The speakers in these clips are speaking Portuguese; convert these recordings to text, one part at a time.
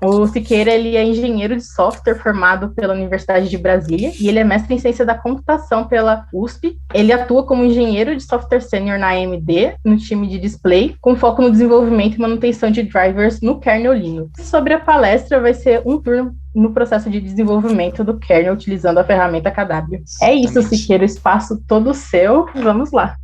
O Siqueira, ele é engenheiro de software formado pela Universidade de Brasília e ele é mestre em ciência da computação pela USP. Ele atua como engenheiro de software sênior na AMD, no time de display, com foco no desenvolvimento e manutenção de drivers no kernel Linux. Sobre a palestra, vai ser um turno no processo de desenvolvimento do kernel utilizando a ferramenta KW. É isso, Siqueira, o espaço todo seu. Vamos lá.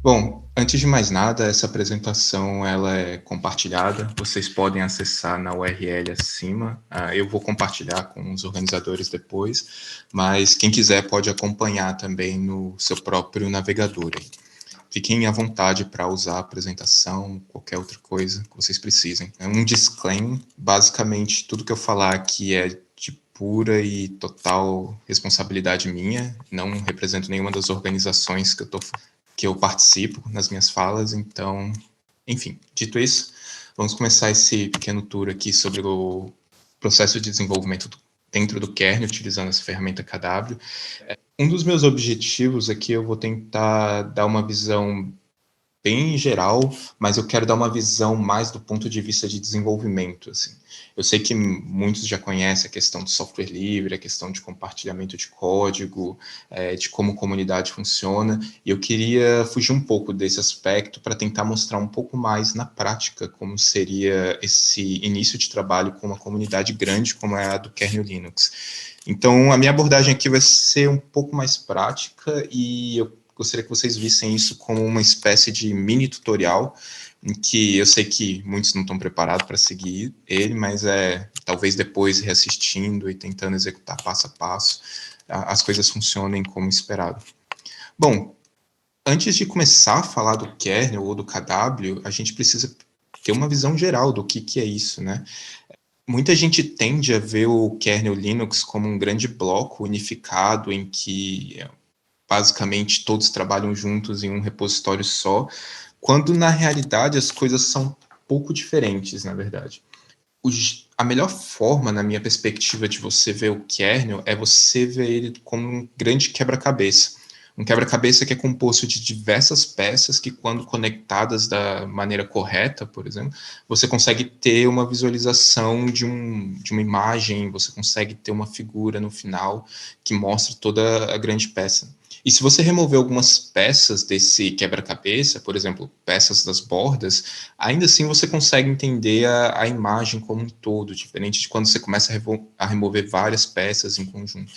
Bom, antes de mais nada, essa apresentação ela é compartilhada, vocês podem acessar na URL acima, eu vou compartilhar com os organizadores depois, mas quem quiser pode acompanhar também no seu próprio navegador. Fiquem à vontade para usar a apresentação, qualquer outra coisa que vocês precisem. É um disclaimer, basicamente tudo que eu falar aqui é de pura e total responsabilidade minha, não represento nenhuma das organizações que eu participo nas minhas falas, então, enfim, dito isso, vamos começar esse pequeno tour aqui sobre o processo de desenvolvimento dentro do kernel, utilizando essa ferramenta KW. Um dos meus objetivos aqui, eu vou tentar dar uma visão bem geral, mas eu quero dar uma visão mais do ponto de vista de desenvolvimento, assim. Eu sei que muitos já conhecem a questão do software livre, a questão de compartilhamento de código, de como a comunidade funciona, e eu queria fugir um pouco desse aspecto para tentar mostrar um pouco mais na prática como seria esse início de trabalho com uma comunidade grande como é a do kernel Linux. Então, a minha abordagem aqui vai ser um pouco mais prática e eu gostaria que vocês vissem isso como uma espécie de mini tutorial, em que eu sei que muitos não estão preparados para seguir ele, mas talvez depois reassistindo e tentando executar passo a passo, as coisas funcionem como esperado. Bom, antes de começar a falar do kernel ou do KW, a gente precisa ter uma visão geral do que é isso, né? Muita gente tende a ver o kernel Linux como um grande bloco unificado em que basicamente todos trabalham juntos em um repositório só, quando na realidade as coisas são um pouco diferentes, na verdade. A melhor forma, na minha perspectiva, de você ver o kernel é você ver ele como um grande quebra-cabeça. Um quebra-cabeça que é composto de diversas peças que, quando conectadas da maneira correta, por exemplo, você consegue ter uma visualização de uma imagem, você consegue ter uma figura no final que mostra toda a grande peça. E se você remover algumas peças desse quebra-cabeça, por exemplo, peças das bordas, ainda assim você consegue entender a imagem como um todo, diferente de quando você começa a remover várias peças em conjunto.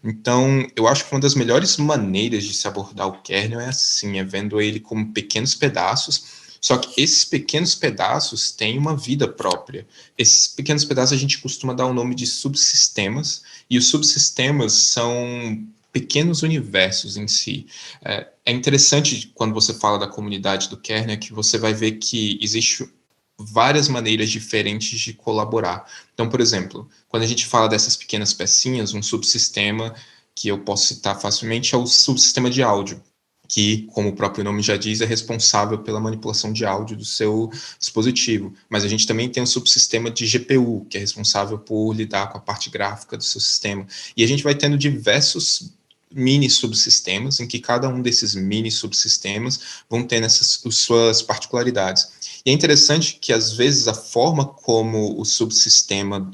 Então, eu acho que uma das melhores maneiras de se abordar o kernel é assim, vendo ele como pequenos pedaços, só que esses pequenos pedaços têm uma vida própria. Esses pequenos pedaços a gente costuma dar o nome de subsistemas, e os subsistemas são pequenos universos em si. É interessante quando você fala da comunidade do kernel que você vai ver que existe várias maneiras diferentes de colaborar. Então, por exemplo, quando a gente fala dessas pequenas pecinhas, um subsistema que eu posso citar facilmente é o subsistema de áudio, que, como o próprio nome já diz, é responsável pela manipulação de áudio do seu dispositivo. Mas a gente também tem um subsistema de GPU, que é responsável por lidar com a parte gráfica do seu sistema. E a gente vai tendo diversos mini subsistemas, em que cada um desses mini subsistemas vão ter essas suas particularidades. E é interessante que, às vezes, a forma como o subsistema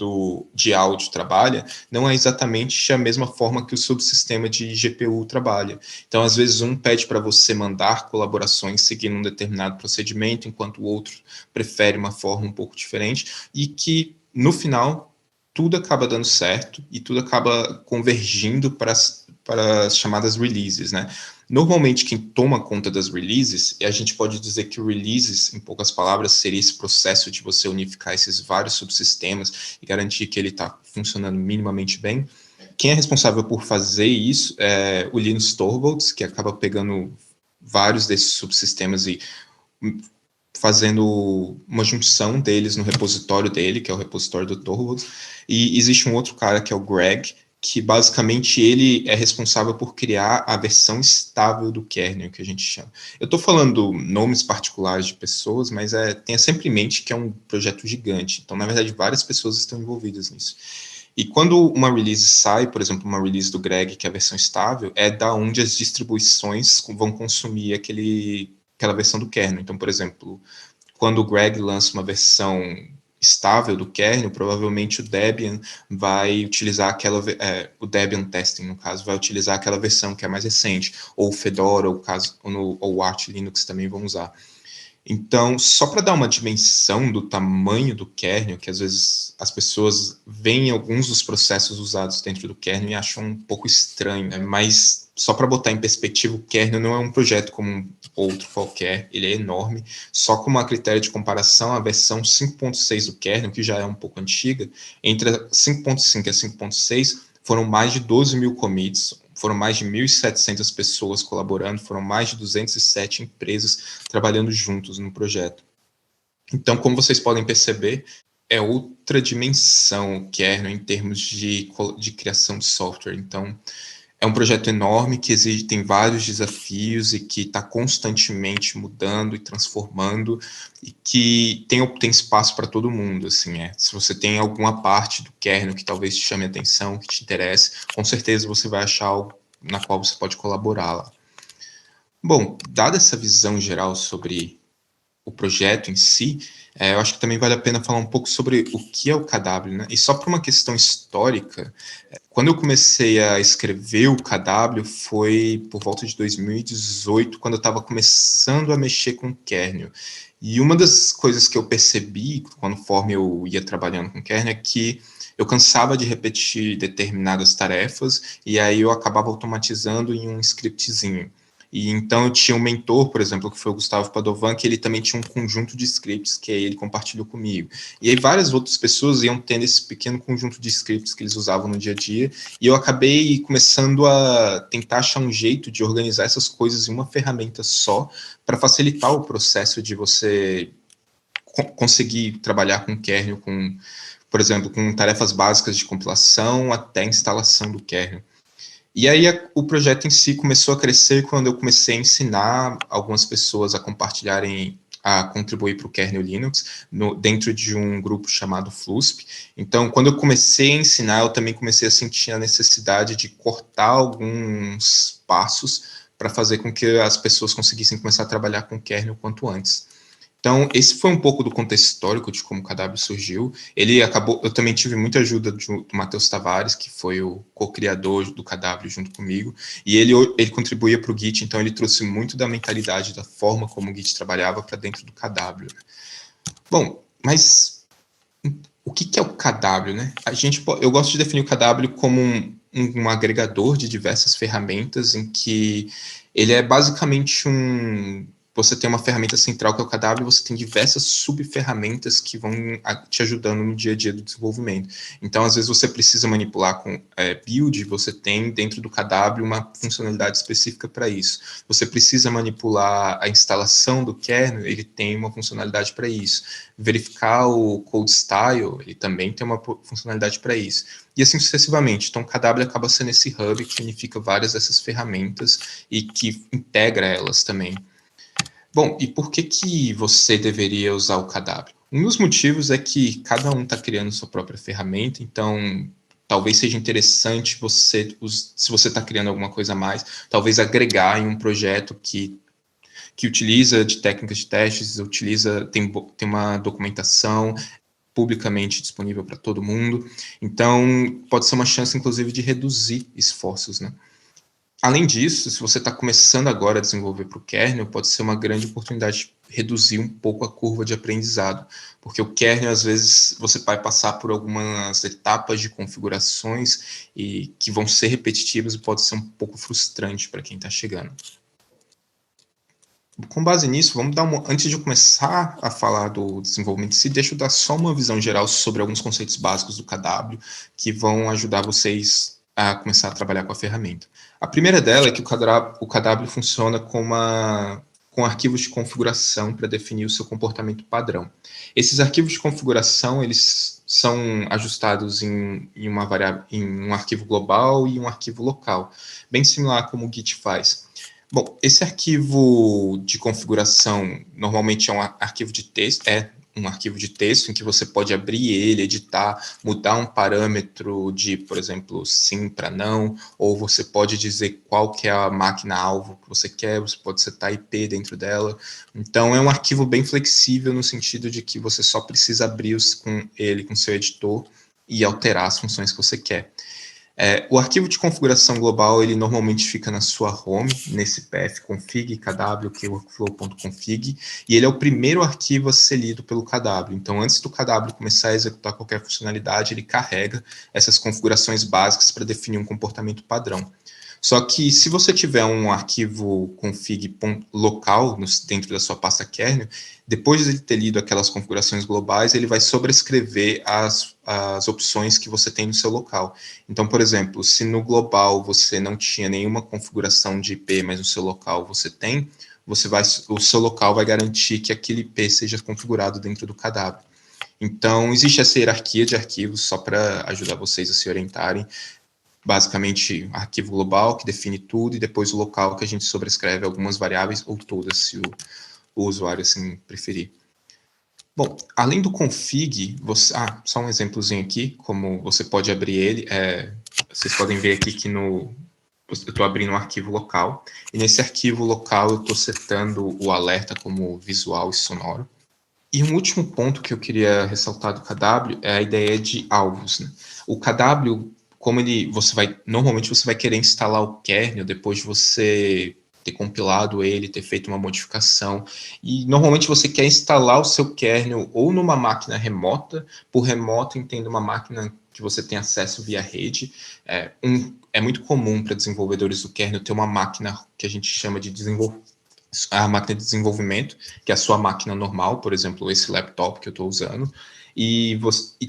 de áudio trabalha não é exatamente a mesma forma que o subsistema de GPU trabalha. Então, às vezes, um pede para você mandar colaborações seguindo um determinado procedimento, enquanto o outro prefere uma forma um pouco diferente, e que, no final, tudo acaba dando certo e tudo acaba convergindo para as chamadas releases, né? Normalmente, quem toma conta das releases, e a gente pode dizer que releases, em poucas palavras, seria esse processo de você unificar esses vários subsistemas e garantir que ele está funcionando minimamente bem. Quem é responsável por fazer isso é o Linus Torvalds, que acaba pegando vários desses subsistemas e fazendo uma junção deles no repositório dele, que é o repositório do Torvalds, e existe um outro cara que é o Greg, que basicamente ele é responsável por criar a versão estável do kernel, que a gente chama. Eu estou falando nomes particulares de pessoas, mas tenha sempre em mente que é um projeto gigante. Então, na verdade, várias pessoas estão envolvidas nisso. E quando uma release sai, por exemplo, uma release do Greg, que é a versão estável, é da onde as distribuições vão consumir aquela versão do kernel. Então, por exemplo, quando o Greg lança uma versão estável do kernel, provavelmente o Debian vai utilizar o Debian Testing, no caso, vai utilizar aquela versão que é mais recente, ou o Fedora, ou o Arch Linux também vão usar. Então, só para dar uma dimensão do tamanho do kernel, que às vezes as pessoas veem alguns dos processos usados dentro do kernel e acham um pouco estranho, né? Mas só para botar em perspectiva, o kernel não é um projeto como um outro qualquer, ele é enorme. Só como a critério de comparação, a versão 5.6 do kernel, que já é um pouco antiga, entre a 5.5 e a 5.6 foram mais de 12 mil commits, foram mais de 1.700 pessoas colaborando, foram mais de 207 empresas trabalhando juntos no projeto. Então, como vocês podem perceber, é outra dimensão o kernel em termos de criação de software. Então, é um projeto enorme que tem vários desafios e que está constantemente mudando e transformando e que tem espaço para todo mundo. Assim, se você tem alguma parte do kernel que talvez te chame a atenção, que te interesse, com certeza você vai achar algo na qual você pode colaborar lá. Bom, dada essa visão geral sobre o projeto em si, eu acho que também vale a pena falar um pouco sobre o que é o KW, né? E só por uma questão histórica, quando eu comecei a escrever o KW foi por volta de 2018, quando eu estava começando a mexer com kernel. E uma das coisas que eu percebi, conforme eu ia trabalhando com kernel, é que eu cansava de repetir determinadas tarefas e aí eu acabava automatizando em um scriptzinho. E então eu tinha um mentor, por exemplo, que foi o Gustavo Padovan, que ele também tinha um conjunto de scripts que ele compartilhou comigo. E aí várias outras pessoas iam tendo esse pequeno conjunto de scripts que eles usavam no dia a dia, e eu acabei começando a tentar achar um jeito de organizar essas coisas em uma ferramenta só, para facilitar o processo de você conseguir trabalhar com kernel, por exemplo, com tarefas básicas de compilação até instalação do kernel. E aí o projeto em si começou a crescer quando eu comecei a ensinar algumas pessoas a compartilharem, a contribuir para o kernel Linux, dentro de um grupo chamado FLUSP. Então, quando eu comecei a ensinar, eu também comecei a sentir a necessidade de cortar alguns passos para fazer com que as pessoas conseguissem começar a trabalhar com kernel quanto antes. Então, esse foi um pouco do contexto histórico de como o KW surgiu. Eu também tive muita ajuda do Matheus Tavares, que foi o co-criador do KW junto comigo, e ele contribuía para o Git, então ele trouxe muito da mentalidade, da forma como o Git trabalhava para dentro do KW. Bom, mas o que é o KW, né? Eu gosto de definir o KW como um agregador de diversas ferramentas, em que ele é basicamente você tem uma ferramenta central que é o KW, você tem diversas subferramentas que vão te ajudando no dia a dia do desenvolvimento. Então, às vezes você precisa manipular com build, você tem dentro do KW uma funcionalidade específica para isso. Você precisa manipular a instalação do kernel, ele tem uma funcionalidade para isso. Verificar o code style, ele também tem uma funcionalidade para isso. E assim sucessivamente. Então, o KW acaba sendo esse hub que unifica várias dessas ferramentas e que integra elas também. Bom, e por que você deveria usar o KW? Um dos motivos é que cada um está criando sua própria ferramenta, então talvez seja interessante se você está criando alguma coisa a mais, talvez agregar em um projeto que utiliza de técnicas de testes, tem uma documentação publicamente disponível para todo mundo, então pode ser uma chance, inclusive, de reduzir esforços, né? Além disso, se você está começando agora a desenvolver para o kernel, pode ser uma grande oportunidade de reduzir um pouco a curva de aprendizado, porque o kernel, às vezes, você vai passar por algumas etapas de configurações e que vão ser repetitivas e pode ser um pouco frustrante para quem está chegando. Com base nisso, antes de eu começar a falar do desenvolvimento em si, deixa eu dar só uma visão geral sobre alguns conceitos básicos do KW que vão ajudar vocês a começar a trabalhar com a ferramenta. A primeira dela é que o KW funciona com arquivos de configuração para definir o seu comportamento padrão. Esses arquivos de configuração, eles são ajustados em um arquivo global e um arquivo local, bem similar como o Git faz. Bom, esse arquivo de configuração normalmente é um arquivo de texto, um arquivo de texto em que você pode abrir ele, editar, mudar um parâmetro de, por exemplo, sim para não, ou você pode dizer qual que é a máquina-alvo que você quer, você pode setar IP dentro dela. Então, é um arquivo bem flexível no sentido de que você só precisa abrir com ele com seu editor e alterar as funções que você quer. O arquivo de configuração global, ele normalmente fica na sua home, nesse path config kw kworkflow.config, e ele é o primeiro arquivo a ser lido pelo KW. Então, antes do KW começar a executar qualquer funcionalidade, ele carrega essas configurações básicas para definir um comportamento padrão. Só que se você tiver um arquivo config local dentro da sua pasta kernel, depois de ele ter lido aquelas configurações globais, ele vai sobrescrever as opções que você tem no seu local. Então, por exemplo, se no global você não tinha nenhuma configuração de IP, mas no seu local você tem, o seu local vai garantir que aquele IP seja configurado dentro do KW. Então, existe essa hierarquia de arquivos, só para ajudar vocês a se orientarem. Basicamente, arquivo global, que define tudo, e depois o local, que a gente sobrescreve algumas variáveis, ou todas, se o usuário assim preferir. Bom, além do config, só um exemplozinho aqui, como você pode abrir ele. Vocês podem ver aqui que eu estou abrindo um arquivo local, e nesse arquivo local eu estou setando o alerta como visual e sonoro. E um último ponto que eu queria ressaltar do KW é a ideia de alvos, né? O KW, normalmente você vai querer instalar o kernel depois de você ter compilado ele, ter feito uma modificação, e normalmente você quer instalar o seu kernel ou numa máquina remota. Por remoto, entendo uma máquina que você tem acesso via rede. É muito comum para desenvolvedores do kernel ter uma máquina que a gente chama de a máquina de desenvolvimento, que é a sua máquina normal, por exemplo, esse laptop que eu estou usando, e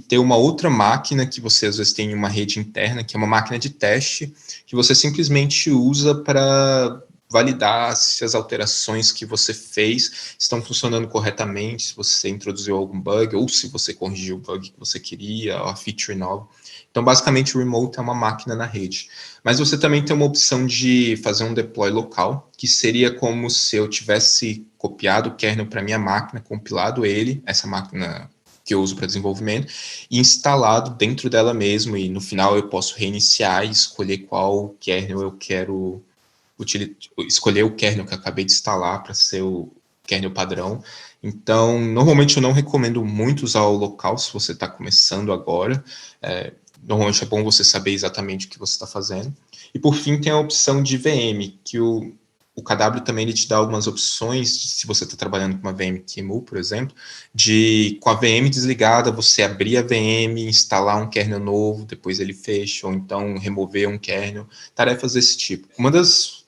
ter uma outra máquina que você às vezes tem uma rede interna, que é uma máquina de teste, que você simplesmente usa para validar se as alterações que você fez estão funcionando corretamente, se você introduziu algum bug, ou se você corrigiu o bug que você queria, a feature nova. Então, basicamente, o remote é uma máquina na rede. Mas você também tem uma opção de fazer um deploy local, que seria como se eu tivesse copiado o kernel para minha máquina, compilado ele, essa máquina que eu uso para desenvolvimento, e instalado dentro dela mesmo, e no final eu posso reiniciar e escolher qual kernel eu quero escolher o kernel que eu acabei de instalar para ser o kernel padrão. Então, normalmente eu não recomendo muito usar o local se você está começando agora. Normalmente é bom você saber exatamente o que você está fazendo. E, por fim, tem a opção de VM, que o KW também ele te dá algumas opções, se você está trabalhando com uma VM QEMU, por exemplo, com a VM desligada, você abrir a VM, instalar um kernel novo, depois ele fecha, ou então remover um kernel, tarefas desse tipo.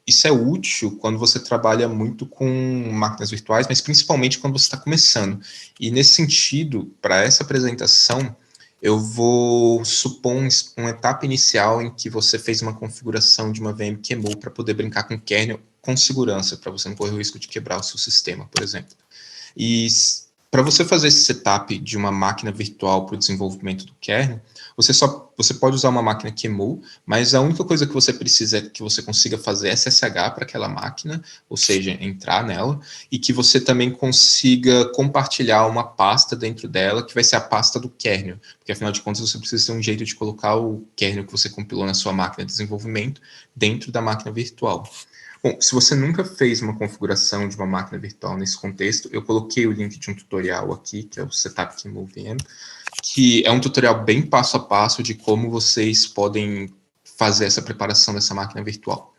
Isso é útil quando você trabalha muito com máquinas virtuais, mas principalmente quando você está começando. E, nesse sentido, para essa apresentação, eu vou supor uma etapa inicial em que você fez uma configuração de uma VM QEMU para poder brincar com o kernel com segurança, para você não correr o risco de quebrar o seu sistema, por exemplo. E para você fazer esse setup de uma máquina virtual para o desenvolvimento do kernel, você pode usar uma máquina QEMU, mas a única coisa que você precisa é que você consiga fazer SSH para aquela máquina, ou seja, entrar nela, e que você também consiga compartilhar uma pasta dentro dela, que vai ser a pasta do kernel, porque afinal de contas você precisa ter um jeito de colocar o kernel que você compilou na sua máquina de desenvolvimento dentro da máquina virtual. Bom, se você nunca fez uma configuração de uma máquina virtual nesse contexto, eu coloquei o link de um tutorial aqui, que é o Setup QEMU VM, que é um tutorial bem passo a passo de como vocês podem fazer essa preparação dessa máquina virtual.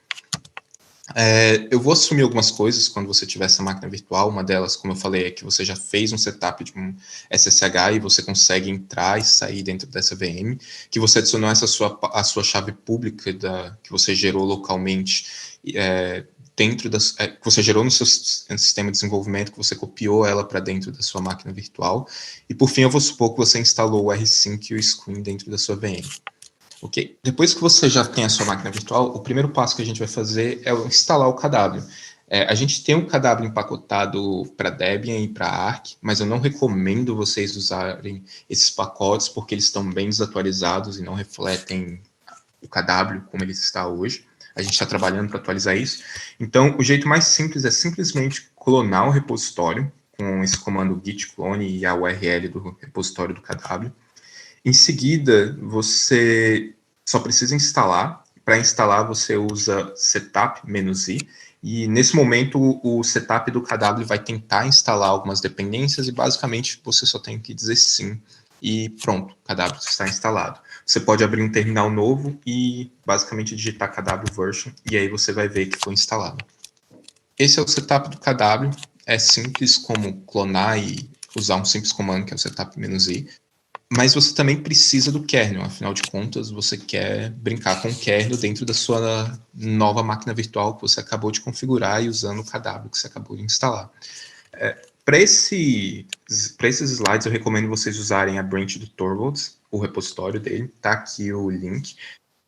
Eu vou assumir algumas coisas quando você tiver essa máquina virtual. Uma delas, como eu falei, é que você já fez um setup de um SSH e você consegue entrar e sair dentro dessa VM, que você adicionou a sua chave pública que você gerou localmente, que você gerou no seu sistema de desenvolvimento, que você copiou ela para dentro da sua máquina virtual. E, por fim, eu vou supor que você instalou o rsync e o screen dentro da sua VM. Ok, depois que você já tem a sua máquina virtual, o primeiro passo que a gente vai fazer é instalar o KW. A gente tem um KW empacotado para Debian e para Arch, mas eu não recomendo vocês usarem esses pacotes porque eles estão bem desatualizados e não refletem o KW como ele está hoje. A gente está trabalhando para atualizar isso. Então, o jeito mais simples é simplesmente clonar o repositório com esse comando git clone e a URL do repositório do KW. Em seguida, você só precisa instalar. Para instalar, você usa setup-i, e nesse momento o setup do KW vai tentar instalar algumas dependências e basicamente você só tem que dizer sim e pronto, o KW está instalado. Você pode abrir um terminal novo e basicamente digitar KW version e aí você vai ver que foi instalado. Esse é o setup do KW, é simples como clonar e usar um simples comando que é o setup-i, mas você também precisa do kernel, afinal de contas, você quer brincar com o kernel dentro da sua nova máquina virtual que você acabou de configurar e usando o KW que você acabou de instalar. Para esses slides, eu recomendo vocês usarem a branch do Torvalds, o repositório dele, tá aqui o link.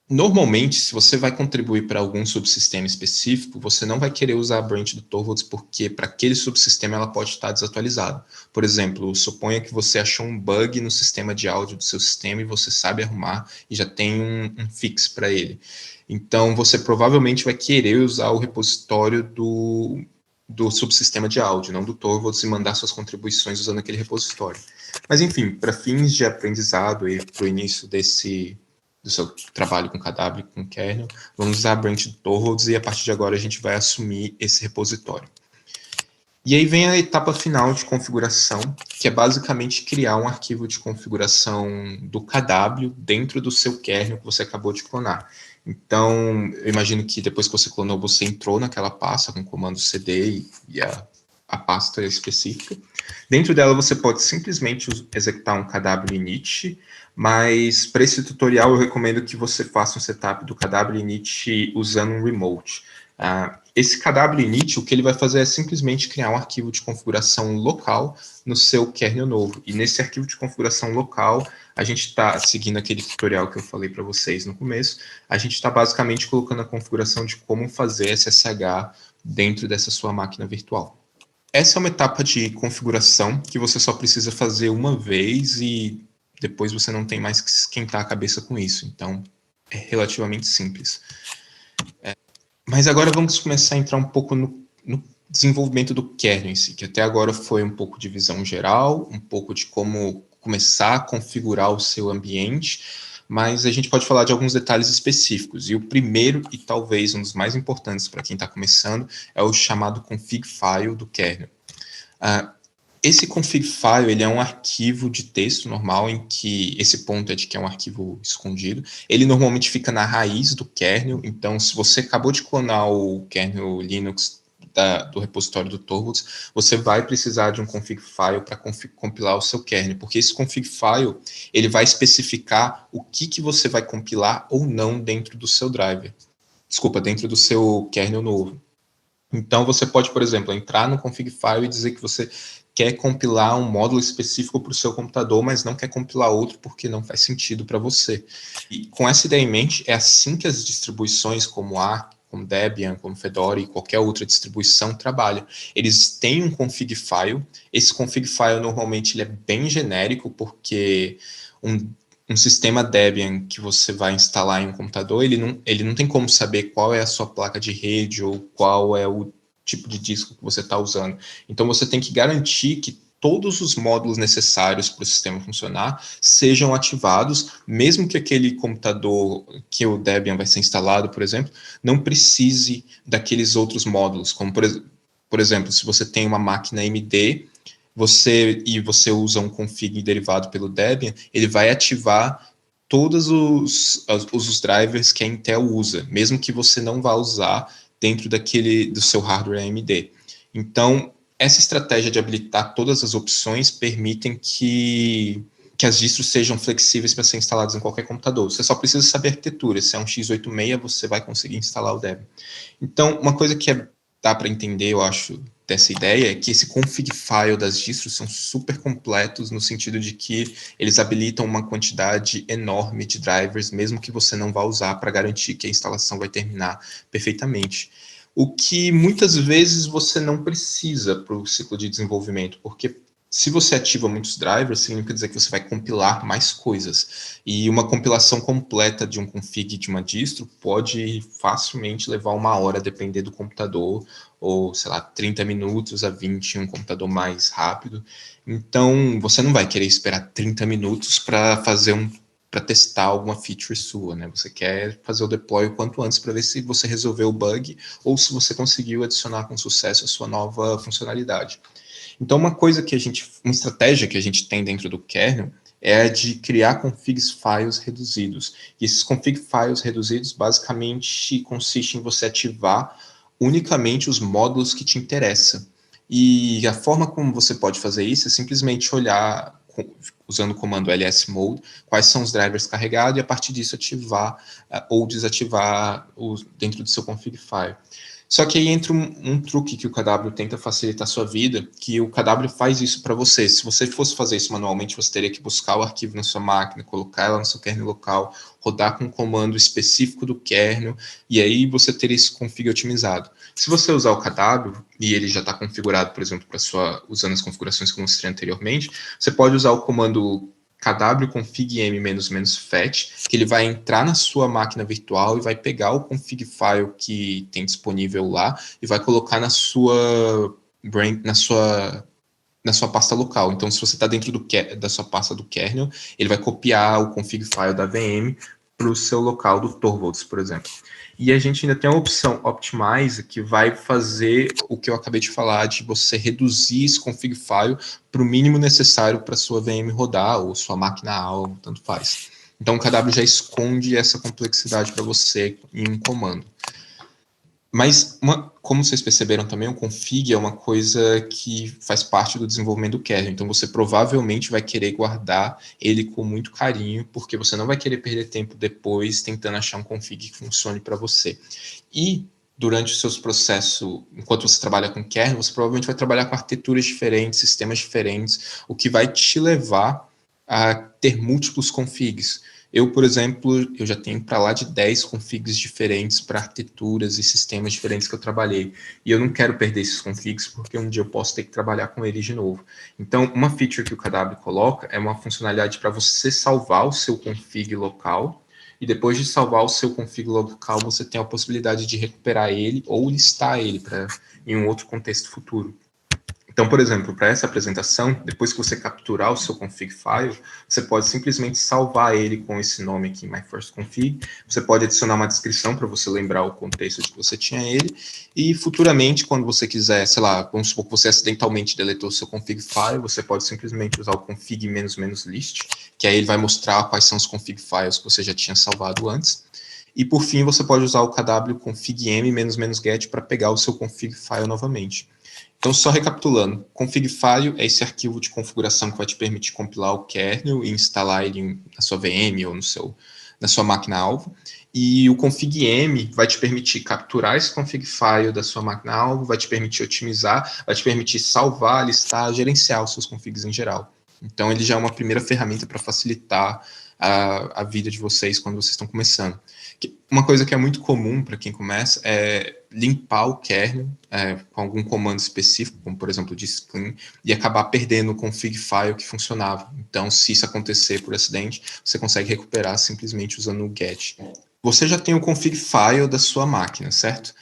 Normalmente, se você vai contribuir para algum subsistema específico, você não vai querer usar a branch do Torvalds porque para aquele subsistema ela pode estar desatualizada. Por exemplo, suponha que você achou um bug no sistema de áudio do seu sistema e você sabe arrumar e já tem um fix para ele. Então, você provavelmente vai querer usar o repositório do subsistema de áudio, não do Torvalds, e mandar suas contribuições usando aquele repositório. Mas, enfim, para fins de aprendizado e para o início do seu trabalho com KW, com kernel, vamos usar a branch do Torvalds e a partir de agora a gente vai assumir esse repositório. E aí vem a etapa final de configuração, que é basicamente criar um arquivo de configuração do KW dentro do seu kernel que você acabou de clonar. Então, eu imagino que depois que você clonou, você entrou naquela pasta com o comando cd e a pasta específica. Dentro dela você pode simplesmente executar um KW init, mas para esse tutorial eu recomendo que você faça um setup do KW init usando um remote. Esse KW init, o que ele vai fazer é simplesmente criar um arquivo de configuração local no seu kernel novo. E nesse arquivo de configuração local, a gente está seguindo aquele tutorial que eu falei para vocês no começo, a gente está basicamente colocando a configuração de como fazer SSH dentro dessa sua máquina virtual. Essa é uma etapa de configuração que você só precisa fazer uma vez e depois você não tem mais que esquentar a cabeça com isso. Então, é relativamente simples. Mas agora vamos começar a entrar um pouco no desenvolvimento do kernel em si, que até agora foi um pouco de visão geral, um pouco de como começar a configurar o seu ambiente, mas a gente pode falar de alguns detalhes específicos. E o primeiro, e talvez um dos mais importantes para quem está começando, é o chamado config file do kernel. Esse config file ele é um arquivo de texto normal, em que esse ponto é de que é um arquivo escondido. Ele normalmente fica na raiz do kernel, então se você acabou de clonar o kernel Linux do repositório do Torvalds, você vai precisar de um config file para compilar o seu kernel, porque esse config file ele vai especificar o que você vai compilar ou não dentro do seu driver. Desculpa, dentro do seu kernel novo. Então você pode, por exemplo, entrar no config file e dizer que você quer compilar um módulo específico para o seu computador, mas não quer compilar outro porque não faz sentido para você. E com essa ideia em mente, é assim que as distribuições como Arch, como Debian, como Fedora e qualquer outra distribuição trabalham. Eles têm um config file. Esse config file normalmente ele é bem genérico, porque um sistema Debian que você vai instalar em um computador, ele não tem como saber qual é a sua placa de rede ou qual é o tipo de disco que você está usando. Então você tem que garantir que todos os módulos necessários para o sistema funcionar sejam ativados, mesmo que aquele computador que o Debian vai ser instalado, por exemplo, não precise daqueles outros módulos, como por exemplo, se você tem uma máquina AMD, você usa um config derivado pelo Debian, ele vai ativar todos os drivers que a Intel usa, mesmo que você não vá usar dentro do seu hardware AMD. Então, essa estratégia de habilitar todas as opções permitem que as distros sejam flexíveis para ser instaladas em qualquer computador. Você só precisa saber arquitetura. Se é um x86, você vai conseguir instalar o Debian. Então, uma coisa que dá para entender, eu acho, dessa ideia é que esse config file das distros são super completos no sentido de que eles habilitam uma quantidade enorme de drivers, mesmo que você não vá usar, para garantir que a instalação vai terminar perfeitamente. O que muitas vezes você não precisa para o ciclo de desenvolvimento, porque Se você ativa muitos drivers, significa dizer que você vai compilar mais coisas. E uma compilação completa de um config de uma distro pode facilmente levar 1 hora, depender do computador, ou, sei lá, 30 minutos a 20 em um computador mais rápido. Então, você não vai querer esperar 30 minutos para testar alguma feature sua, né? Você quer fazer o deploy o quanto antes para ver se você resolveu o bug ou se você conseguiu adicionar com sucesso a sua nova funcionalidade. Então, uma estratégia que a gente tem dentro do kernel é a de criar configs files reduzidos. E esses config files reduzidos basicamente consistem em você ativar unicamente os módulos que te interessam. E a forma como você pode fazer isso é simplesmente olhar, usando o comando lsmode, quais são os drivers carregados e a partir disso ativar ou desativar dentro do seu config file. Só que aí entra um truque que o KW tenta facilitar a sua vida, que o KW faz isso para você. Se você fosse fazer isso manualmente, você teria que buscar o arquivo na sua máquina, colocar ela no seu kernel local, rodar com um comando específico do kernel, e aí você teria esse config otimizado. Se você usar o KW, e ele já está configurado, por exemplo, usando as configurações que eu mostrei anteriormente, você pode usar o comando kw config m-fetch, que ele vai entrar na sua máquina virtual e vai pegar o config file que tem disponível lá e vai colocar na sua pasta local. Então, se você está dentro da sua pasta do kernel, ele vai copiar o config file da VM para o seu local do Torvalds, por exemplo. E a gente ainda tem a opção Optimize, que vai fazer o que eu acabei de falar, de você reduzir esse config file para o mínimo necessário para a sua VM rodar, ou sua máquina-alvo, tanto faz. Então, o KW já esconde essa complexidade para você em um comando. Mas, como vocês perceberam também, o config é uma coisa que faz parte do desenvolvimento do kernel. Então, você provavelmente vai querer guardar ele com muito carinho, porque você não vai querer perder tempo depois tentando achar um config que funcione para você. E, durante os seus processos, enquanto você trabalha com kernel, você provavelmente vai trabalhar com arquiteturas diferentes, sistemas diferentes, o que vai te levar a ter múltiplos configs. Eu, por exemplo, eu já tenho para lá de 10 configs diferentes para arquiteturas e sistemas diferentes que eu trabalhei. E eu não quero perder esses configs, porque um dia eu posso ter que trabalhar com eles de novo. Então, uma feature que o KW coloca é uma funcionalidade para você salvar o seu config local, e depois de salvar o seu config local, você tem a possibilidade de recuperar ele ou listar ele em um outro contexto futuro. Então, por exemplo, para essa apresentação, depois que você capturar o seu config file, você pode simplesmente salvar ele com esse nome aqui, myFirstConfig. Você pode adicionar uma descrição para você lembrar o contexto de que você tinha ele. E futuramente, quando você quiser, sei lá, vamos supor que você acidentalmente deletou o seu config file, você pode simplesmente usar o config --list, que aí ele vai mostrar quais são os config files que você já tinha salvado antes. E, por fim, você pode usar o kw config m-get para pegar o seu config file novamente. Então, só recapitulando, config file é esse arquivo de configuração que vai te permitir compilar o kernel e instalar ele na sua VM ou na sua máquina-alvo. E o config m vai te permitir capturar esse config file da sua máquina-alvo, vai te permitir otimizar, vai te permitir salvar, listar, gerenciar os seus configs em geral. Então, ele já é uma primeira ferramenta para facilitar a vida de vocês quando vocês estão começando. Uma coisa que é muito comum para quem começa é limpar o kernel com algum comando específico, como por exemplo disk-clean, e acabar perdendo o config file que funcionava. Então, se isso acontecer por acidente, você consegue recuperar simplesmente usando o get. Você já tem o config file da sua máquina, certo?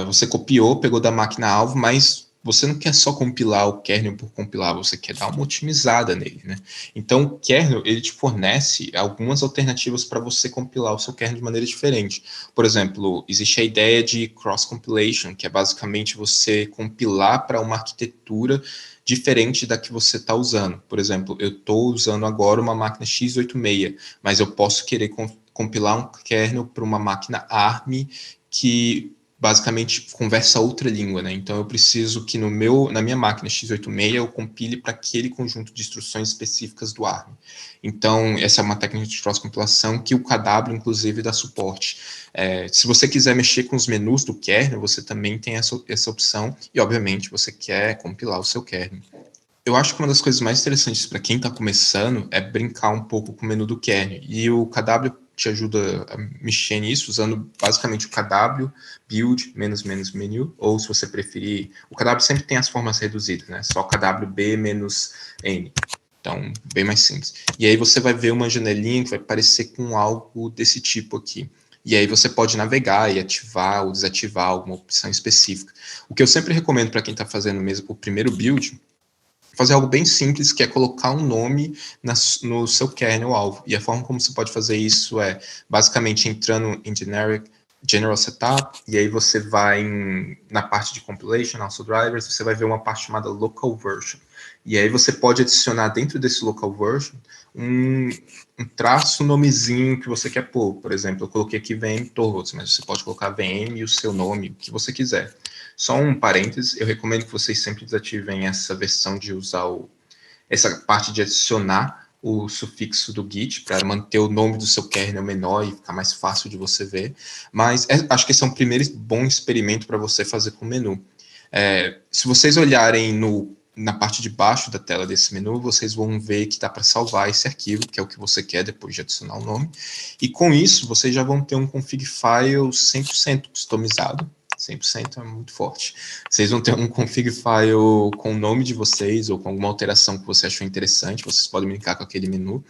Você copiou, pegou da máquina-alvo, mas você não quer só compilar o kernel por compilar, você quer dar uma otimizada nele, né? Então, o kernel, ele te fornece algumas alternativas para você compilar o seu kernel de maneira diferente. Por exemplo, existe a ideia de cross-compilation, que é basicamente você compilar para uma arquitetura diferente da que você está usando. Por exemplo, eu estou usando agora uma máquina x86, mas eu posso querer compilar um kernel para uma máquina ARM que basicamente conversa outra língua, né? Então eu preciso que na minha máquina x86 eu compile para aquele conjunto de instruções específicas do ARM. Então essa é uma técnica de cross-compilação que o KW inclusive dá suporte. Se você quiser mexer com os menus do kernel, você também tem essa opção e obviamente você quer compilar o seu kernel. Eu acho que uma das coisas mais interessantes para quem está começando é brincar um pouco com o menu do kernel. E o KW te ajuda a mexer nisso, usando basicamente o KW, build, -menu, ou se você preferir, o KW sempre tem as formas reduzidas, né? Só KWB menos N. Então, bem mais simples. E aí você vai ver uma janelinha que vai parecer com algo desse tipo aqui. E aí você pode navegar e ativar ou desativar alguma opção específica. O que eu sempre recomendo para quem está fazendo mesmo o primeiro build, fazer algo bem simples, que é colocar um nome no seu kernel alvo. E a forma como você pode fazer isso é basicamente entrando em General Setup, e aí você vai na parte de Compilation, also Drivers, você vai ver uma parte chamada Local Version. E aí você pode adicionar dentro desse Local Version um traço, nomezinho que você quer pôr. Por exemplo, eu coloquei aqui VM Torvalds, mas você pode colocar VM e o seu nome, o que você quiser. Só um parênteses, eu recomendo que vocês sempre desativem essa versão de usar essa parte de adicionar o sufixo do Git para manter o nome do seu kernel menor e ficar mais fácil de você ver. Mas acho que esse é um primeiro bom experimento para você fazer com o menu. Se vocês olharem na parte de baixo da tela desse menu, vocês vão ver que dá para salvar esse arquivo, que é o que você quer depois de adicionar o nome. E com isso, vocês já vão ter um config file 100% customizado. 100% é muito forte. Vocês vão ter um config file com o nome de vocês ou com alguma alteração que você achou interessante, vocês podem brincar com aquele menu.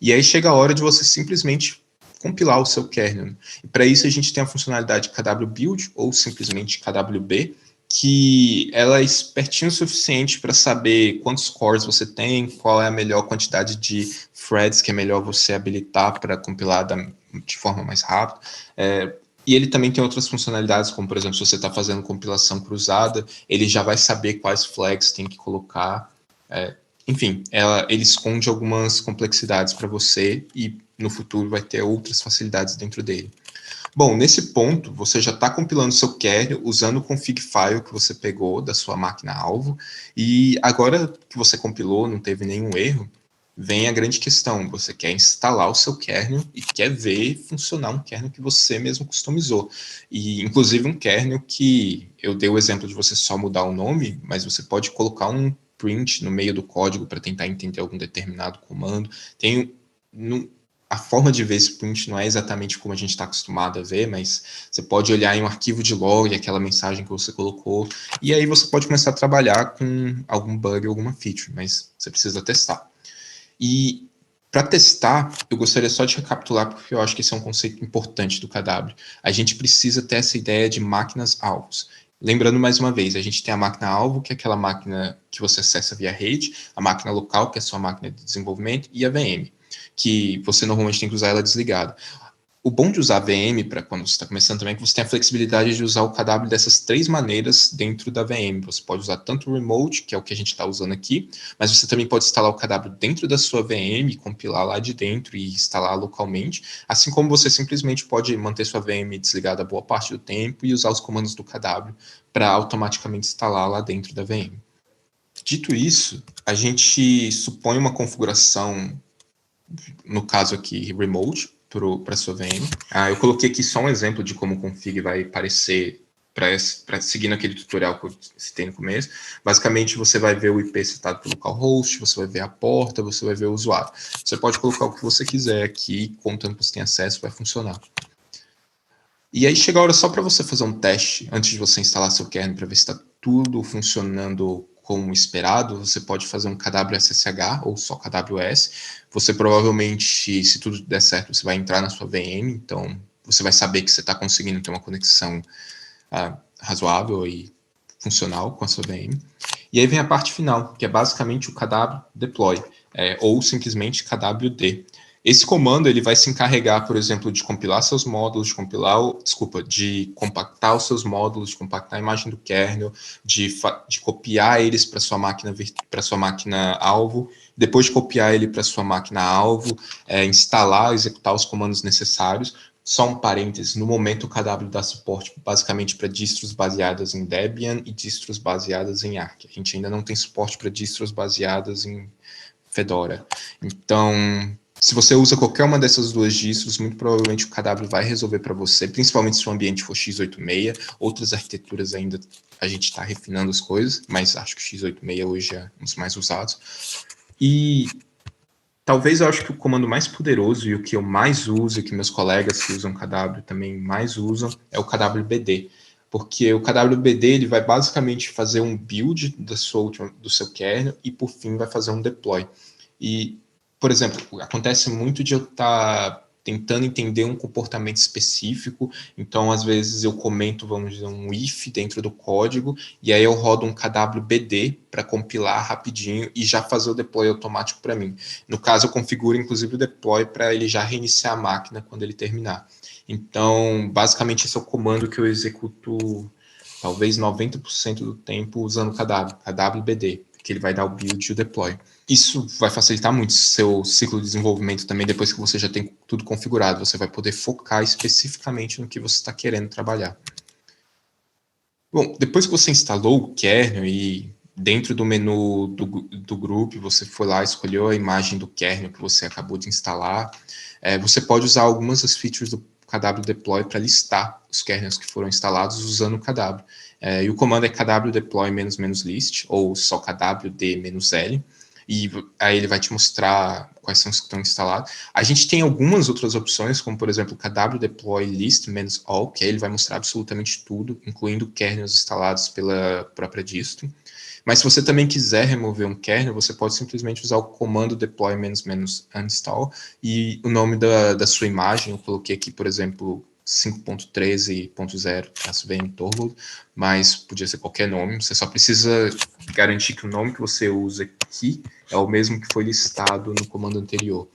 E aí chega a hora de você simplesmente compilar o seu kernel. E para isso a gente tem a funcionalidade KWBuild ou simplesmente KWB, que ela é espertinha o suficiente para saber quantos cores você tem, qual é a melhor quantidade de threads que é melhor você habilitar para compilar de forma mais rápida. E ele também tem outras funcionalidades, como, por exemplo, se você está fazendo compilação cruzada, ele já vai saber quais flags tem que colocar. Enfim, ele esconde algumas complexidades para você e no futuro vai ter outras facilidades dentro dele. Bom, nesse ponto, você já está compilando seu kernel usando o config file que você pegou da sua máquina-alvo, e agora que você compilou, não teve nenhum erro, vem a grande questão, você quer instalar o seu kernel e quer ver funcionar um kernel que você mesmo customizou. E, inclusive, um kernel que eu dei o exemplo de você só mudar o nome, mas você pode colocar um print no meio do código para tentar entender algum determinado comando. A forma de ver esse print não é exatamente como a gente está acostumado a ver, mas você pode olhar em um arquivo de log, aquela mensagem que você colocou, e aí você pode começar a trabalhar com algum bug, alguma feature, mas você precisa testar. E para testar, eu gostaria só de recapitular, porque eu acho que esse é um conceito importante do KW. A gente precisa ter essa ideia de máquinas-alvos. Lembrando mais uma vez, a gente tem a máquina-alvo, que é aquela máquina que você acessa via rede, a máquina local, que é a sua máquina de desenvolvimento, e a VM, que você normalmente tem que usar ela desligada. O bom de usar a VM para quando você está começando também é que você tem a flexibilidade de usar o KW dessas 3 maneiras dentro da VM. Você pode usar tanto o remote, que é o que a gente está usando aqui, mas você também pode instalar o KW dentro da sua VM, compilar lá de dentro e instalar localmente, assim como você simplesmente pode manter sua VM desligada boa parte do tempo e usar os comandos do KW para automaticamente instalar lá dentro da VM. Dito isso, a gente supõe uma configuração, no caso aqui, remote, para a sua VM. Eu coloquei aqui só um exemplo de como o config vai parecer seguindo aquele tutorial que eu citei no começo. Basicamente, você vai ver o IP setado pelo localhost, você vai ver a porta, você vai ver o usuário. Você pode colocar o que você quiser aqui, contanto que você tenha acesso, vai funcionar. E aí chega a hora só para você fazer um teste, antes de você instalar seu kernel, para ver se está tudo funcionando como esperado. Você pode fazer um KWSSH ou só KWS. Você provavelmente, se tudo der certo, você vai entrar na sua VM, então você vai saber que você está conseguindo ter uma conexão razoável e funcional com a sua VM. E aí vem a parte final, que é basicamente o KW deploy, ou simplesmente KWD. Esse comando ele vai se encarregar, por exemplo, de compilar seus módulos, de compactar os seus módulos, de compactar a imagem do kernel, de copiar eles para sua máquina alvo, depois de copiar ele para sua máquina alvo, instalar, executar os comandos necessários. Só um parênteses, no momento o KW dá suporte basicamente para distros baseadas em Debian e distros baseadas em Arch. A gente ainda não tem suporte para distros baseadas em Fedora. Então, se você usa qualquer uma dessas duas distros, muito provavelmente o KW vai resolver para você, principalmente se o ambiente for x86. Outras arquiteturas ainda a gente está refinando as coisas, mas acho que o x86 hoje é um dos mais usados. E talvez eu acho que o comando mais poderoso e o que eu mais uso, e que meus colegas que usam KW também mais usam, é o KWBD. Porque o KWBD ele vai basicamente fazer um build do seu kernel e, por fim, vai fazer um deploy. E, por exemplo, acontece muito de eu estar tentando entender um comportamento específico, então, às vezes, eu comento, vamos dizer, um if dentro do código, e aí eu rodo um KWBD para compilar rapidinho e já fazer o deploy automático para mim. No caso, eu configuro, inclusive, o deploy para ele já reiniciar a máquina quando ele terminar. Então, basicamente, esse é o comando que eu executo talvez 90% do tempo usando o KWBD, que ele vai dar o build e o deploy. Isso vai facilitar muito o seu ciclo de desenvolvimento também, depois que você já tem tudo configurado. Você vai poder focar especificamente no que você está querendo trabalhar. Bom, depois que você instalou o kernel e dentro do menu do grupo, você foi lá, escolheu a imagem do kernel que você acabou de instalar, você pode usar algumas das features do KW Deploy para listar os kernels que foram instalados usando o KW. E o comando é KW Deploy -list, ou só KWD-L, e aí ele vai te mostrar quais são os que estão instalados. A gente tem algumas outras opções, como por exemplo, KW Deploy List -all, que aí ele vai mostrar absolutamente tudo, incluindo kernels instalados pela própria distro. Mas se você também quiser remover um kernel, você pode simplesmente usar o comando deploy -uninstall e o nome da sua imagem, eu coloquei aqui, por exemplo, 5.13.0 Torvald, mas podia ser qualquer nome, você só precisa garantir que o nome que você usa aqui é o mesmo que foi listado no comando anterior.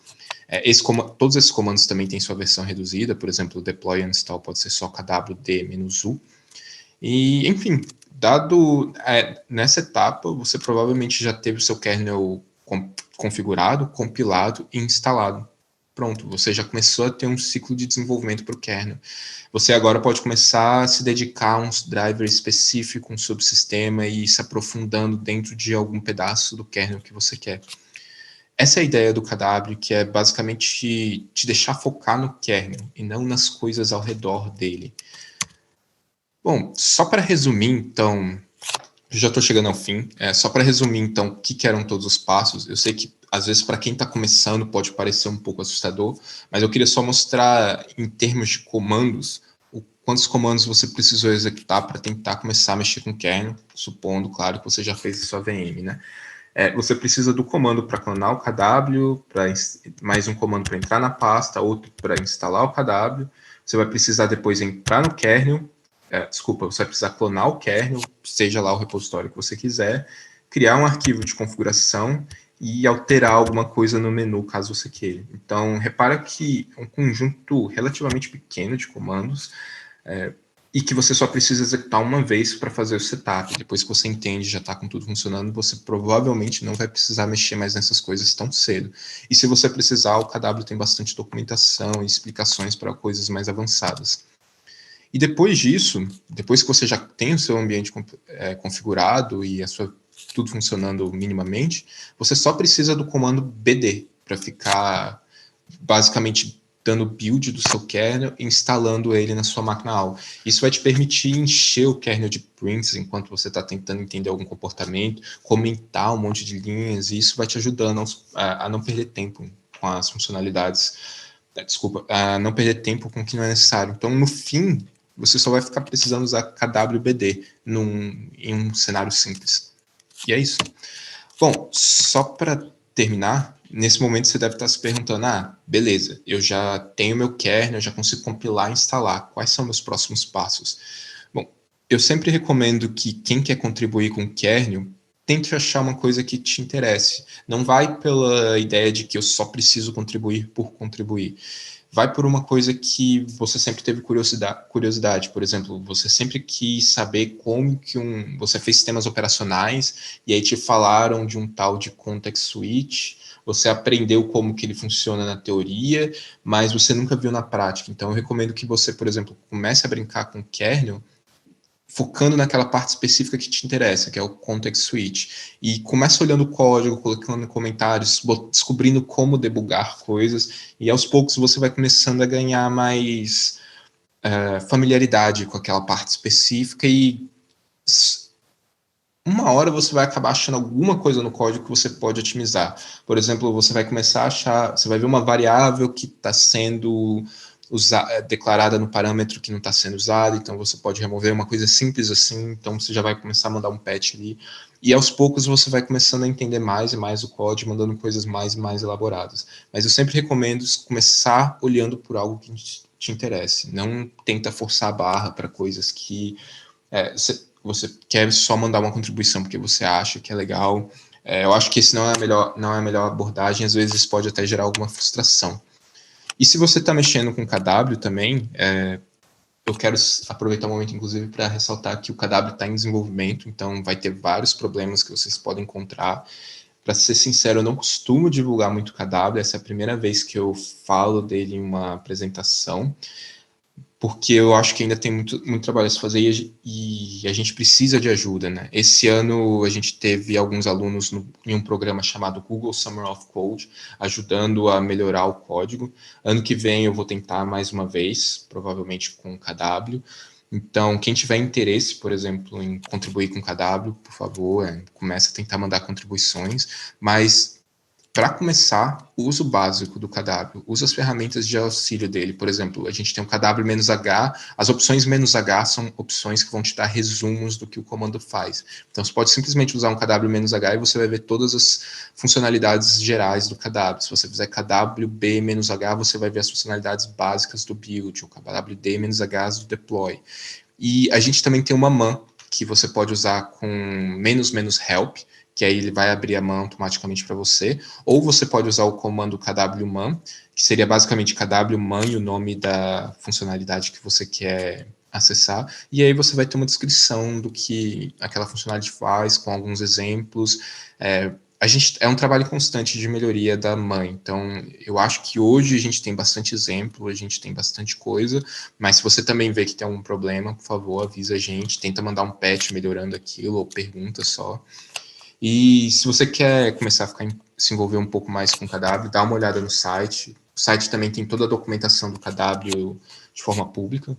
Todos esses comandos também têm sua versão reduzida, por exemplo, o deploy uninstall pode ser só kwd-u, e enfim, nessa etapa, você provavelmente já teve o seu kernel configurado, compilado e instalado. Pronto, você já começou a ter um ciclo de desenvolvimento para o kernel. Você agora pode começar a se dedicar a uns drivers específicos, um subsistema e ir se aprofundando dentro de algum pedaço do kernel que você quer. Essa é a ideia do KW, que é basicamente te deixar focar no kernel e não nas coisas ao redor dele. Bom, só para resumir, então, já estou chegando ao fim, só para resumir, então, o que eram todos os passos. Eu sei que, às vezes, para quem está começando, pode parecer um pouco assustador, mas eu queria só mostrar, em termos de comandos, quantos comandos você precisou executar para tentar começar a mexer com o kernel, supondo, claro, que você já fez a sua VM, né? Você precisa do comando para clonar o KW, mais um comando para entrar na pasta, outro para instalar o KW, você vai precisar depois entrar no kernel, você vai precisar clonar o kernel, seja lá o repositório que você quiser, criar um arquivo de configuração e alterar alguma coisa no menu, caso você queira. Então, repara que é um conjunto relativamente pequeno de comandos e que você só precisa executar uma vez para fazer o setup. Depois que você entende, já está com tudo funcionando, você provavelmente não vai precisar mexer mais nessas coisas tão cedo. E se você precisar, o KW tem bastante documentação e explicações para coisas mais avançadas. E depois disso, depois que você já tem o seu ambiente configurado e tudo funcionando minimamente, você só precisa do comando BD para ficar basicamente dando build do seu kernel e instalando ele na sua máquina-alvo. Isso vai te permitir encher o kernel de prints enquanto você está tentando entender algum comportamento, comentar um monte de linhas, e isso vai te ajudando a não perder tempo com as funcionalidades. A não perder tempo com o que não é necessário. Então, no fim, você só vai ficar precisando usar KWBD em um cenário simples. E é isso. Bom, só para terminar, nesse momento você deve estar se perguntando, beleza, eu já tenho meu kernel, eu já consigo compilar e instalar, quais são meus próximos passos? Bom, eu sempre recomendo que quem quer contribuir com o kernel, tente achar uma coisa que te interesse. Não vai pela ideia de que eu só preciso contribuir por contribuir. Vai por uma coisa que você sempre teve curiosidade. Por exemplo, você sempre quis saber como que você fez sistemas operacionais e aí te falaram de um tal de context switch, você aprendeu como que ele funciona na teoria, mas você nunca viu na prática. Então, eu recomendo que você, por exemplo, comece a brincar com kernel, focando naquela parte específica que te interessa, que é o context switch. E começa olhando o código, colocando comentários, descobrindo como debugar coisas, e aos poucos você vai começando a ganhar mais familiaridade com aquela parte específica e uma hora você vai acabar achando alguma coisa no código que você pode otimizar. Por exemplo, você vai começar a achar, você vai ver uma variável que está sendo declarada no parâmetro que não está sendo usada, então você pode remover uma coisa simples assim, então você já vai começar a mandar um patch ali, e aos poucos você vai começando a entender mais e mais o código, mandando coisas mais e mais elaboradas. Mas eu sempre recomendo começar olhando por algo que te interesse, não tenta forçar a barra para coisas que você quer só mandar uma contribuição porque você acha que é legal. Eu acho que esse não é a melhor abordagem, às vezes pode até gerar alguma frustração. E se você está mexendo com KW também, eu quero aproveitar o momento, inclusive, para ressaltar que o KW está em desenvolvimento, então vai ter vários problemas que vocês podem encontrar. Para ser sincero, eu não costumo divulgar muito KW, essa é a primeira vez que eu falo dele em uma apresentação, porque eu acho que ainda tem muito trabalho a se fazer e a gente precisa de ajuda, né? Esse ano a gente teve alguns alunos em um programa chamado Google Summer of Code, ajudando a melhorar o código. Ano que vem eu vou tentar mais uma vez, provavelmente com KW. Então, quem tiver interesse, por exemplo, em contribuir com KW, por favor, comece a tentar mandar contribuições, mas para começar, o uso básico do KW, usa as ferramentas de auxílio dele. Por exemplo, a gente tem um KW-H, as opções "-H são opções que vão te dar resumos do que o comando faz. Então, você pode simplesmente usar um KW-H e você vai ver todas as funcionalidades gerais do KW. Se você fizer KW-B-H, você vai ver as funcionalidades básicas do build, o KW-D-H do deploy. E a gente também tem uma man, que você pode usar com "-help", que aí ele vai abrir a man automaticamente para você, ou você pode usar o comando kwman, que seria basicamente kwman e o nome da funcionalidade que você quer acessar, e aí você vai ter uma descrição do que aquela funcionalidade faz, com alguns exemplos. É um trabalho constante de melhoria da man, então eu acho que hoje a gente tem bastante exemplo, a gente tem bastante coisa, mas se você também vê que tem algum problema, por favor, avisa a gente, tenta mandar um patch melhorando aquilo, ou pergunta só. E se você quer começar a se envolver um pouco mais com o KW, dá uma olhada no site. O site também tem toda a documentação do KW de forma pública.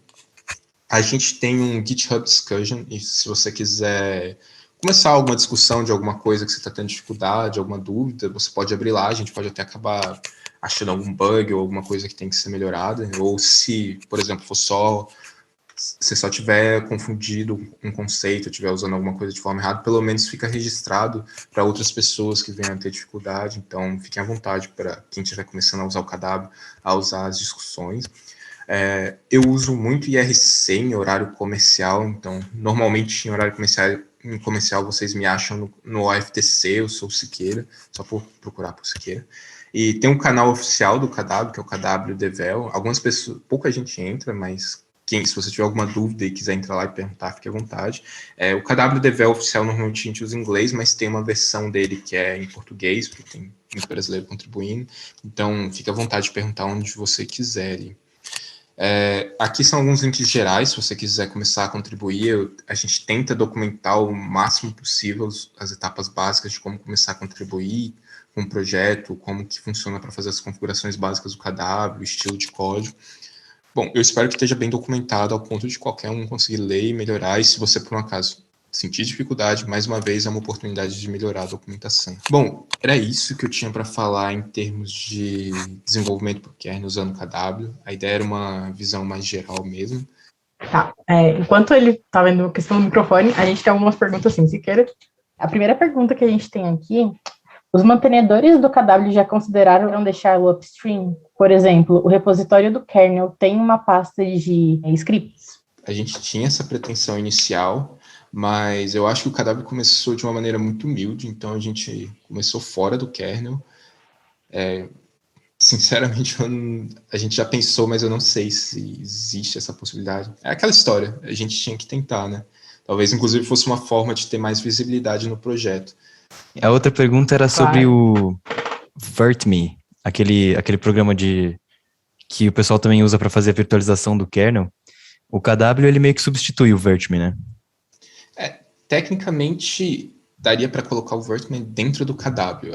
A gente tem um GitHub Discussion, e se você quiser começar alguma discussão de alguma coisa que você está tendo dificuldade, alguma dúvida, você pode abrir lá, a gente pode até acabar achando algum bug ou alguma coisa que tem que ser melhorada, ou se, por exemplo, você só tiver confundido um conceito, tiver usando alguma coisa de forma errada, pelo menos fica registrado para outras pessoas que venham a ter dificuldade. Então, fiquem à vontade para quem estiver começando a usar o KW, a usar as discussões. Eu uso muito IRC em horário comercial, então, normalmente em horário comercial vocês me acham no OFTC, eu sou o Siqueira, só por procurar por Siqueira. E tem um canal oficial do KW, que é o KW Devel. Algumas pessoas, pouca gente entra, mas se você tiver alguma dúvida e quiser entrar lá e perguntar, fique à vontade. O KW Devel oficial normalmente a gente usa em inglês, mas tem uma versão dele que é em português, porque tem muito brasileiro contribuindo. Então, fique à vontade de perguntar onde você quiser. Aqui são alguns links gerais, se você quiser começar a contribuir. A gente tenta documentar o máximo possível as etapas básicas de como começar a contribuir com o projeto, como que funciona para fazer as configurações básicas do KW, estilo de código. Bom, eu espero que esteja bem documentado ao ponto de qualquer um conseguir ler e melhorar, e se você, por um acaso, sentir dificuldade, mais uma vez, é uma oportunidade de melhorar a documentação. Bom, era isso que eu tinha para falar em termos de desenvolvimento para o kernel usando KW. A ideia era uma visão mais geral mesmo. Tá, enquanto ele tá vendo a questão do microfone, a gente tem algumas perguntas assim, se queira. A primeira pergunta que a gente tem aqui: os mantenedores do KW já consideraram deixá-lo upstream? Por exemplo, o repositório do kernel tem uma pasta de scripts? A gente tinha essa pretensão inicial, mas eu acho que o KW começou de uma maneira muito humilde, então a gente começou fora do kernel. Sinceramente, a gente já pensou, mas eu não sei se existe essa possibilidade. É aquela história, a gente tinha que tentar, né? Talvez, inclusive, fosse uma forma de ter mais visibilidade no projeto. A outra pergunta era sobre o virtme, aquele programa que o pessoal também usa para fazer a virtualização do kernel. O KW, ele meio que substitui o virtme, né? Tecnicamente, daria para colocar o virtme dentro do KW,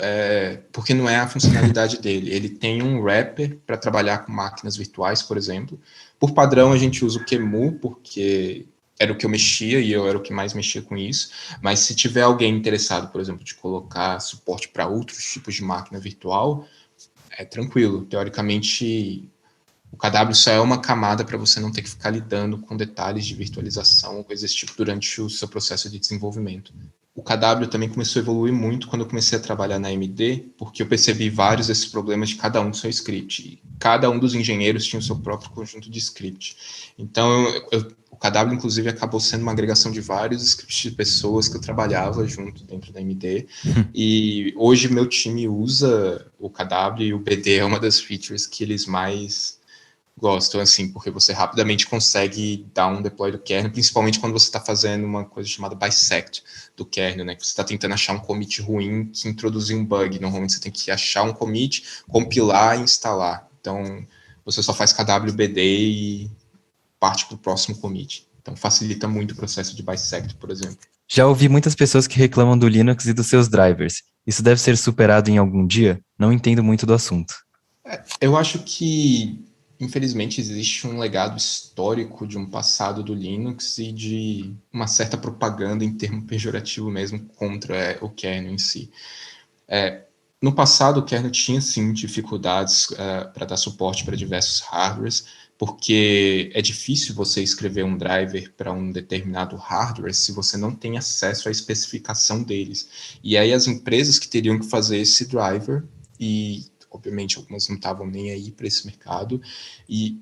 porque não é a funcionalidade dele. Ele tem um wrapper para trabalhar com máquinas virtuais, por exemplo. Por padrão, a gente usa o QEMU, porque era o que eu mexia e eu era o que mais mexia com isso, mas se tiver alguém interessado, por exemplo, de colocar suporte para outros tipos de máquina virtual, é tranquilo. Teoricamente, o KW só é uma camada para você não ter que ficar lidando com detalhes de virtualização ou coisas desse tipo durante o seu processo de desenvolvimento. O KW também começou a evoluir muito quando eu comecei a trabalhar na AMD, porque eu percebi vários desses problemas de cada um do seu script. E cada um dos engenheiros tinha o seu próprio conjunto de script. Então, o KW, inclusive, acabou sendo uma agregação de vários scripts de pessoas que eu trabalhava junto dentro da AMD. E hoje meu time usa o KW e o BD é uma das features que eles mais gostam, assim, porque você rapidamente consegue dar um deploy do kernel, principalmente quando você está fazendo uma coisa chamada bisect do kernel, né? Que você está tentando achar um commit ruim que introduziu um bug. Normalmente você tem que achar um commit, compilar e instalar. Então, você só faz KWBD e parte para o próximo commit. Então, facilita muito o processo de bisect, por exemplo. Já ouvi muitas pessoas que reclamam do Linux e dos seus drivers. Isso deve ser superado em algum dia? Não entendo muito do assunto. Eu acho que, infelizmente, existe um legado histórico de um passado do Linux e de uma certa propaganda em termo pejorativo mesmo contra o kernel em si. No passado, o kernel tinha, sim, dificuldades para dar suporte para diversos hardwares, porque é difícil você escrever um driver para um determinado hardware se você não tem acesso à especificação deles. E aí as empresas que teriam que fazer esse driver, e obviamente algumas não estavam nem aí para esse mercado, e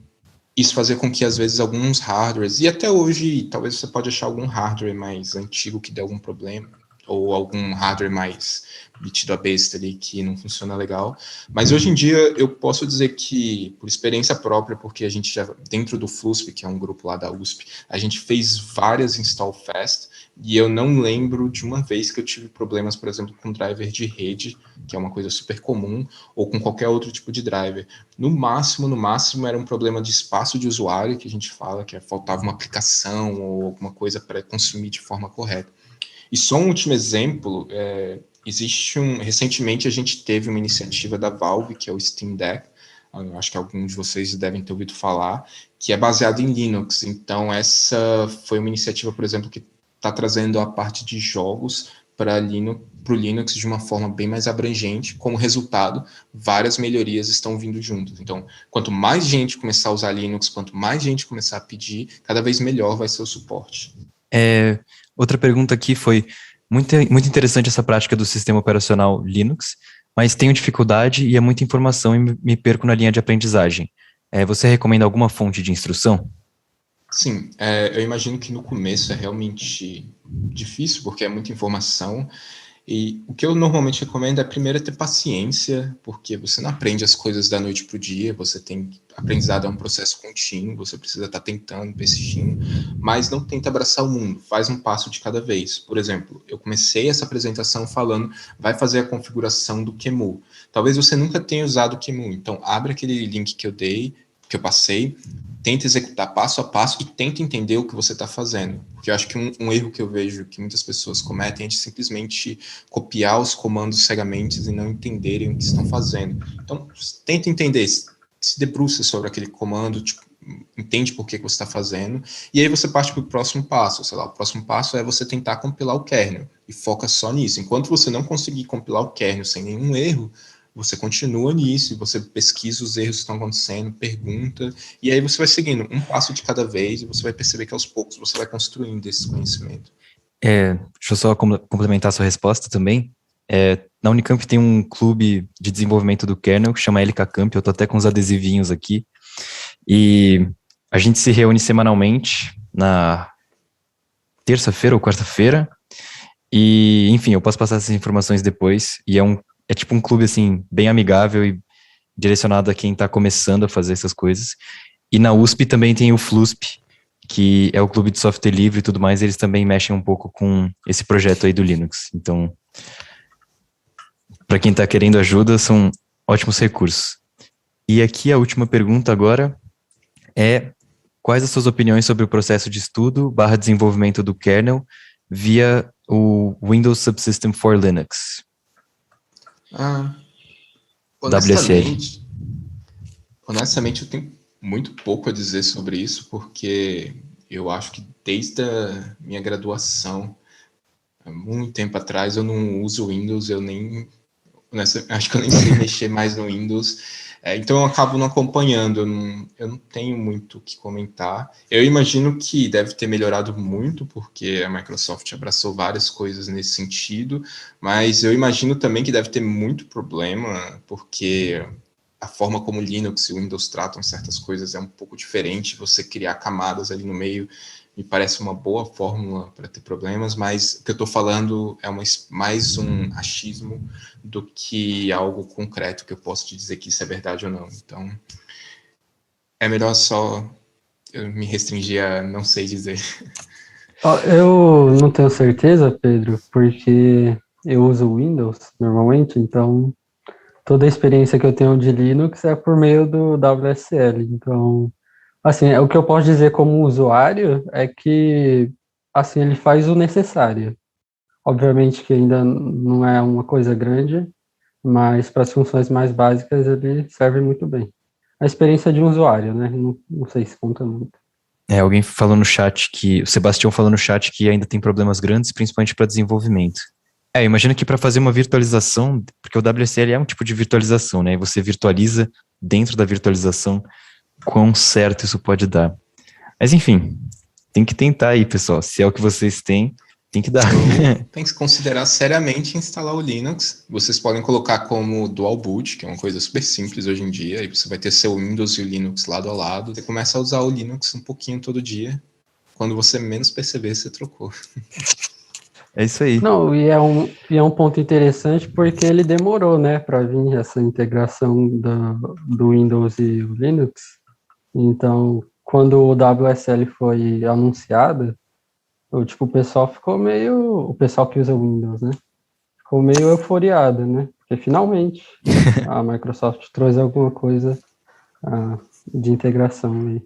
isso fazia com que às vezes alguns hardwares, e até hoje talvez você pode achar algum hardware mais antigo que dê algum problema, ou algum hardware mais metido a besta ali que não funciona legal. Mas hoje em dia eu posso dizer que, por experiência própria, porque a gente já, dentro do FLUSP, que é um grupo lá da USP, a gente fez várias install fast, e eu não lembro de uma vez que eu tive problemas, por exemplo, com driver de rede, que é uma coisa super comum, ou com qualquer outro tipo de driver. No máximo, era um problema de espaço de usuário, que a gente fala, que faltava uma aplicação ou alguma coisa para consumir de forma correta. E só um último exemplo, recentemente a gente teve uma iniciativa da Valve, que é o Steam Deck, eu acho que alguns de vocês devem ter ouvido falar, que é baseado em Linux. Então essa foi uma iniciativa, por exemplo, que está trazendo a parte de jogos para o Linux de uma forma bem mais abrangente. Como resultado, várias melhorias estão vindo juntas. Então, quanto mais gente começar a usar Linux, quanto mais gente começar a pedir, cada vez melhor vai ser o suporte. Outra pergunta aqui foi, muito interessante essa prática do sistema operacional Linux, mas tenho dificuldade e é muita informação e me perco na linha de aprendizagem. Você recomenda alguma fonte de instrução? Sim, eu imagino que no começo é realmente difícil, porque é muita informação, e o que eu normalmente recomendo é primeiro ter paciência, porque você não aprende as coisas da noite para o dia, aprendizado é um processo contínuo, você precisa estar tentando, persistindo, mas não tenta abraçar o mundo, faz um passo de cada vez. Por exemplo, eu comecei essa apresentação falando, vai fazer a configuração do QEMU. Talvez você nunca tenha usado o QEMU, então abre aquele link que eu passei, tenta executar passo a passo e tenta entender o que você está fazendo. Porque eu acho que um erro que eu vejo que muitas pessoas cometem é de simplesmente copiar os comandos cegamente e não entenderem o que estão fazendo. Então, tenta entender, se debruça sobre aquele comando, entende por que você está fazendo, e aí você parte para o próximo passo. Sei lá, o próximo passo é você tentar compilar o kernel, e foca só nisso. Enquanto você não conseguir compilar o kernel sem nenhum erro, você continua nisso, você pesquisa os erros que estão acontecendo, pergunta, e aí você vai seguindo um passo de cada vez, e você vai perceber que aos poucos você vai construindo esse conhecimento. Deixa eu só complementar a sua resposta também. Na Unicamp tem um clube de desenvolvimento do kernel que chama LK Camp, eu tô até com os adesivinhos aqui, e a gente se reúne semanalmente na terça-feira ou quarta-feira, e enfim, eu posso passar essas informações depois, e é tipo um clube, assim, bem amigável e direcionado a quem está começando a fazer essas coisas. E na USP também tem o FLUSP, que é o clube de software livre e tudo mais, eles também mexem um pouco com esse projeto aí do Linux. Então, para quem está querendo ajuda, são ótimos recursos. E aqui a última pergunta agora é: quais as suas opiniões sobre o processo de estudo / desenvolvimento do kernel via o Windows Subsystem for Linux? Honestamente, eu tenho muito pouco a dizer sobre isso, porque Eu acho que desde a minha graduação, há muito tempo atrás, eu não uso Windows, acho que eu nem sei mexer mais no Windows. Então eu acabo não acompanhando, eu não tenho muito o que comentar. Eu imagino que deve ter melhorado muito, porque a Microsoft abraçou várias coisas nesse sentido, mas eu imagino também que deve ter muito problema, porque a forma como Linux e Windows tratam certas coisas é um pouco diferente. Você criar camadas ali no meio me parece uma boa fórmula para ter problemas, mas o que eu estou falando é mais um achismo do que algo concreto que eu posso te dizer que isso é verdade ou não. Então, é melhor só eu me restringir a não sei dizer. Eu não tenho certeza, Pedro, porque eu uso Windows normalmente, então toda a experiência que eu tenho de Linux é por meio do WSL. Então, assim, o que eu posso dizer como usuário é que, assim, ele faz o necessário. Obviamente que ainda não é uma coisa grande, mas para as funções mais básicas ele serve muito bem. A experiência de um usuário, né? Não sei se conta muito. Alguém falou no chat o Sebastião falou no chat que ainda tem problemas grandes, principalmente para desenvolvimento. Imagino que para fazer uma virtualização, porque o WSL é um tipo de virtualização, né? E você virtualiza dentro da virtualização, quão certo isso pode dar. Mas enfim, tem que tentar aí, pessoal. Se é o que vocês têm, tem que dar. Tem que considerar seriamente instalar o Linux. Vocês podem colocar como dual boot, que é uma coisa super simples hoje em dia, e você vai ter seu Windows e o Linux lado a lado. Você começa a usar o Linux um pouquinho todo dia. Quando você menos perceber, você trocou. É isso aí. Não, e é um ponto interessante porque ele demorou, né, para vir essa integração do Windows e o Linux. Então, quando o WSL foi anunciado, o pessoal ficou o pessoal que usa o Windows, né, ficou meio euforiado, né, porque finalmente a Microsoft trouxe alguma coisa de integração aí.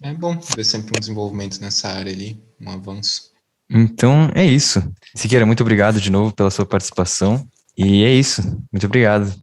É bom ver sempre um desenvolvimento nessa área ali, um avanço. Então, é isso. Siqueira, muito obrigado de novo pela sua participação. E é isso. Muito obrigado.